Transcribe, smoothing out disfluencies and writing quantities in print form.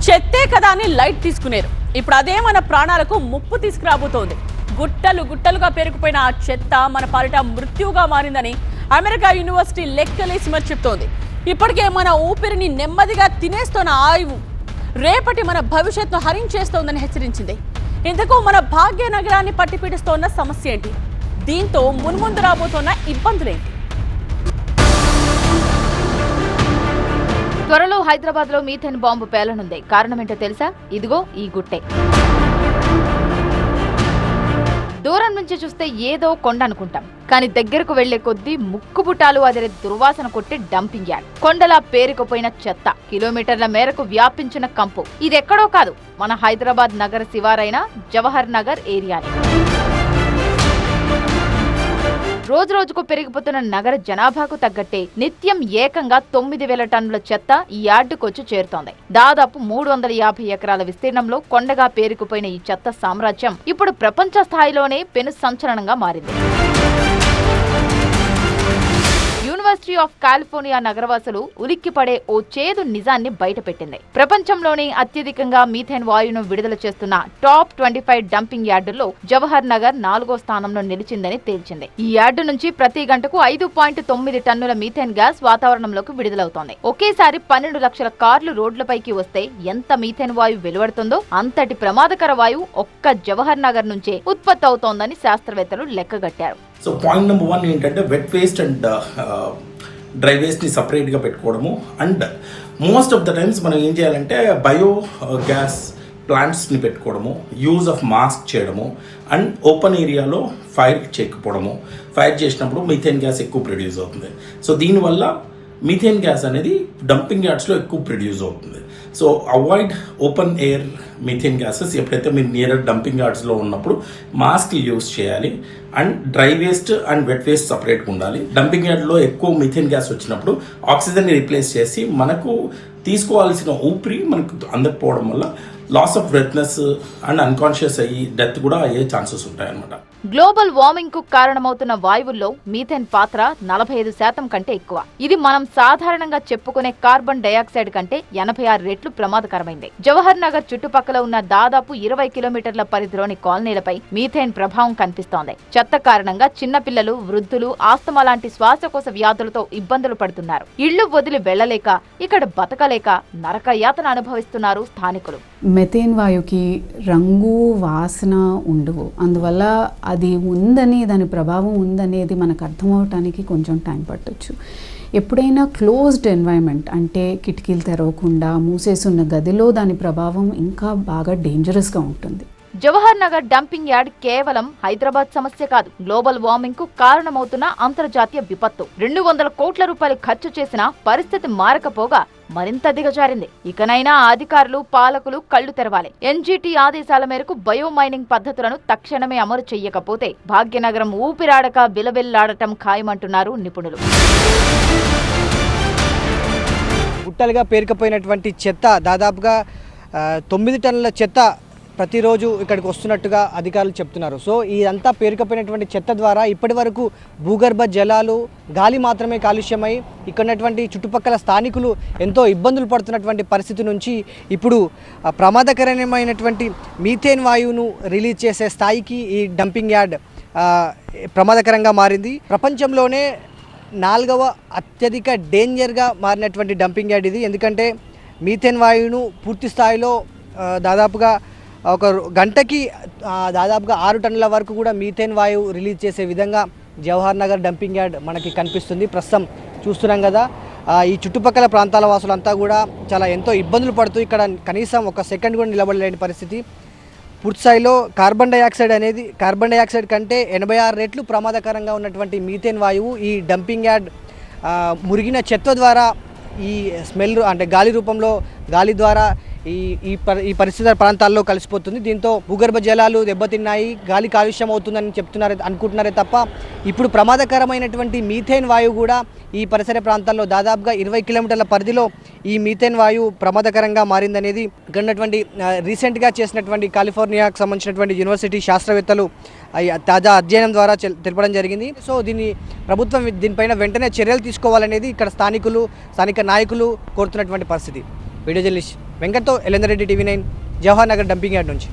చెత్తే కదా అని లైట్ తీసుకునేరు. ఇప్పుడు అదే మన ప్రాణాలకు ముప్పు తీసుకురాబోతోంది. గుట్టలు గుట్టలుగా పేరుకుపోయిన ఆ చెత్త మన పాలిట మృత్యువుగా మారిందని అమెరికా యూనివర్సిటీ లెక్కలేసి మరి చెప్తోంది. ఇప్పటికే మన ఊపిరిని నెమ్మదిగా తినేస్తోన్న ఆయువు రేపటి మన భవిష్యత్తును హరించేస్తోందని హెచ్చరించింది. ఇంతకు మన భాగ్యనగరాన్ని పట్టిపీడిస్తోన్న సమస్య ఏంటి? దీంతో మున్ముందు రాబోతున్న ఇబ్బందులేంటి? త్వరలో హైదరాబాద్ లో మీథేన్ బాంబు పేలనుంది. కారణమేంటో తెలుసా? ఇదిగో ఈ గుట్టే. దూరం నుంచి చూస్తే ఏదో కొండ అనుకుంటాం, కానీ దగ్గరకు వెళ్లే కొద్దీ ముక్కుపుటాలు అదిరే దుర్వాసన కొట్టి డంపింగ్ యార్డ్. కొండలా పేరుకుపోయిన చెత్త, కిలోమీటర్ల మేరకు వ్యాపించిన కంపు. ఇదెక్కడో కాదు, మన హైదరాబాద్ నగర శివారైన జవహర్ నగర్ ఏరియాని. రోజు రోజుకు పెరిగిపోతున్న నగర జనాభాకు తగ్గట్టే నిత్యం ఏకంగా 9,000 టన్నుల చెత్త ఈ యార్డుకొచ్చి చేరుతోంది. దాదాపు 350 ఎకరాల విస్తీర్ణంలో కొండగా పేరుకుపోయిన ఈ చెత్త సామ్రాజ్యం ఇప్పుడు ప్రపంచ స్థాయిలోనే పెను సంచలనంగా మారింది. యూనివర్సిటీ ఆఫ్ కాలిఫోర్నియా నగరవాసులు ఉలిక్కిపడే ఓ చేదు నిజాన్ని బయటపెట్టింది. ప్రపంచంలోనే అత్యధికంగా మీథేన్ వాయువును విడుదల చేస్తున్న టాప్ 25 డంపింగ్ యార్డుల్లో జవహర్ నగర్ 4వ స్థానంలో నిలిచిందని తేల్చింది. ఈ యార్డు నుంచి ప్రతి గంటకు 5.9 టన్నుల మీథేన్ గ్యాస్ వాతావరణంలోకి విడుదలవుతోంది. ఒకేసారి 12 లక్షల కార్లు రోడ్లపైకి వస్తే ఎంత మీథేన్ వాయువు వెలువడుతుందో అంతటి ప్రమాదకర వాయువు ఒక్క జవహర్ నగర్ నుంచే ఉత్పత్తి అవుతోందని శాస్త్రవేత్తలు లెక్కగట్టారు. సో పాయింట్ నెంబర్ 1 ఏంటంటే వెట్ వేస్ట్ అండ్ డ్రై వేస్ట్ని సపరేట్గా పెట్టుకోవడము. And most of the times మనం ఏం చేయాలంటే బయో గ్యాస్ ప్లాంట్స్ని పెట్టుకోవడము, యూజ్ ఆఫ్ మాస్క్ చేయడము, అండ్ ఓపెన్ ఏరియాలో ఫైర్ చేయకపోవడము. ఫైర్ చేసినప్పుడు మీథేన్ గ్యాస్ ఎక్కువ ప్రొడ్యూస్ అవుతుంది. సో దీనివల్ల మీథేన్ గ్యాస్ అనేది డంపింగ్ యార్డ్స్లో ఎక్కువ ప్రొడ్యూస్ అవుతుంది. So avoid open air methane gases. ఎప్పుడైతే మీరు నియర్ డంపింగ్ యార్డ్స్లో ఉన్నప్పుడు మాస్క్ యూజ్ చేయాలి. And dry waste and wet waste సపరేట్గా ఉండాలి. డంపింగ్ యార్డ్లో ఎక్కువ మీథేన్ గ్యాస్ వచ్చినప్పుడు ఆక్సిజన్ని రీప్లేస్ చేసి మనకు తీసుకోవాల్సిన ఊపిరి మనకు అందకపోవడం వల్ల లాస్ ఆఫ్ బ్రెత్నెస్ అండ్ అన్కాన్షియస్ అయ్యి డెత్ కూడా అయ్యే ఛాన్సెస్ ఉంటాయన్నమాట. గ్లోబల్ వార్మింగ్ కు కారణమవుతున్న వాయువుల్లో మీథేన్ పాత్ర 45% కంటే ఎక్కువ. ఇది మనం సాధారణంగా చెప్పుకునే కార్బన్ డయాక్సైడ్ కంటే 86 రెట్లు ప్రమాదకరమైంది. జవహర్ నగర్ చుట్టుపక్కల ఉన్న దాదాపు 20 కిలోమీటర్ల పరిధిలోని కాలనీలపై మీథేన్ ప్రభావం కనిపిస్తోంది. చెత్త కారణంగా చిన్నపిల్లలు, వృద్ధులు ఆస్తమా లాంటి శ్వాసకోశ వ్యాధులతో ఇబ్బందులు పడుతున్నారు. ఇళ్లు వదిలి వెళ్లలేక, ఇక్కడ బతకలేక నరక యాతన అనుభవిస్తున్నారు స్థానికులు. మెథేన్ వాయువుకి రంగు, వాసన ఉండవు. అందువల్ల అది ఉందని, దాని ప్రభావం ఉందనేది మనకు అర్థమవటానికి కొంచెం టైం పట్టొచ్చు. ఎప్పుడైనా క్లోజ్డ్ ఎన్వైరన్మెంట్ అంటే కిటికీలు తెరవకుండా మూసేసున్న గదిలో దాని ప్రభావం ఇంకా బాగా డేంజరస్గా ఉంటుంది. జవహర్ నగర్ డంపింగ్ యార్డ్ కేవలం హైదరాబాద్ సమస్య కాదు, గ్లోబల్ వార్మింగ్ కు కారణమవుతున్న అంతర్జాతీయ విపత్తు. 200 కోట్ల రూపాయలు ఖర్చు చేసినా పరిస్థితి మారకపోగా మరింత దిగజారింది. ఇకనైనా అధికారులు, పాలకులు కళ్లు తెరవాలి. ఎన్జీటీ ఆదేశాల మేరకు బయో మైనింగ్ పద్ధతులను తక్షణమే అమలు చెయ్యకపోతే భాగ్యనగరం ఊపిరాడక బిలబిల్లాడటం ఖాయమంటున్నారు నిపుణులు. గుట్టలుగా పేరుకుపోయినటువంటి చెత్త, దాదాపుగా 9 టన్నుల చెత్త ప్రతిరోజు ఇక్కడికి వస్తున్నట్టుగా అధికారులు చెప్తున్నారు. సో ఇదంతా పేరుకుపోయినటువంటి చెత్త ద్వారా ఇప్పటి వరకు భూగర్భ జలాలు, గాలి మాత్రమే కాలుష్యమై ఇక్కడ ఉన్నటువంటి చుట్టుపక్కల స్థానికులు ఎంతో ఇబ్బందులు పడుతున్నటువంటి పరిస్థితి నుంచి ఇప్పుడు ప్రమాదకరమైనటువంటి మీథేన్ వాయువును రిలీజ్ చేసే స్థాయికి ఈ డంపింగ్ యార్డ్ ప్రమాదకరంగా మారింది. ప్రపంచంలోనే 4వ అత్యధిక డేంజర్గా మారినటువంటి డంపింగ్ యార్డ్ ఇది. ఎందుకంటే మీథేన్ వాయువును పూర్తి స్థాయిలో దాదాపుగా ఒక గంటకి దాదాపుగా 6 టన్నుల వరకు కూడా మీథేన్ వాయువు రిలీజ్ చేసే విధంగా జవహర్ నగర్ డంపింగ్ యార్డ్ మనకి కనిపిస్తుంది. ప్రస్తుతం చూస్తున్నాం కదా, ఈ చుట్టుపక్కల ప్రాంతాల వాసులంతా కూడా చాలా ఎంతో ఇబ్బందులు పడుతూ ఇక్కడ కనీసం ఒక సెకండ్ కూడా నిలబడలేని పరిస్థితి. పూర్తి స్థాయిలో కార్బన్ డయాక్సైడ్ కంటే 86 రెట్లు ప్రమాదకరంగా ఉన్నటువంటి మీథేన్ వాయువు ఈ డంపింగ్ యార్డ్ మురిగిన చెత్త ద్వారా, ఈ స్మెల్ అంటే గాలి రూపంలో, గాలి ద్వారా ఈ పరిస్థితి ప్రాంతాల్లో కలిసిపోతుంది. దీంతో భూగర్భ జలాలు దెబ్బతిన్నాయి, గాలి కాలుష్యం అవుతుందని అనుకుంటున్నారే తప్ప ఇప్పుడు ప్రమాదకరమైనటువంటి మీథేన్ వాయువు కూడా ఈ పరిసర ప్రాంతాల్లో దాదాపుగా 20 కిలోమీటర్ల పరిధిలో ఈ మీథేన్ వాయువు ప్రమాదకరంగా మారిందనేది ఇక్కడ ఉన్నటువంటి రీసెంట్గా చేసినటువంటి కాలిఫోర్నియాకు సంబంధించినటువంటి యూనివర్సిటీ శాస్త్రవేత్తలు తాజా అధ్యయనం ద్వారా తెలపడం జరిగింది. సో ప్రభుత్వం దీనిపైన వెంటనే చర్యలు తీసుకోవాలనేది ఇక్కడ స్థానిక నాయకులు కోరుతున్నటువంటి పరిస్థితి. వీడియో జర్నలిస్ట్ వెంకట్తో Elender Reddy, TV 9, Jawahar Nagar dumping yard నుంచి.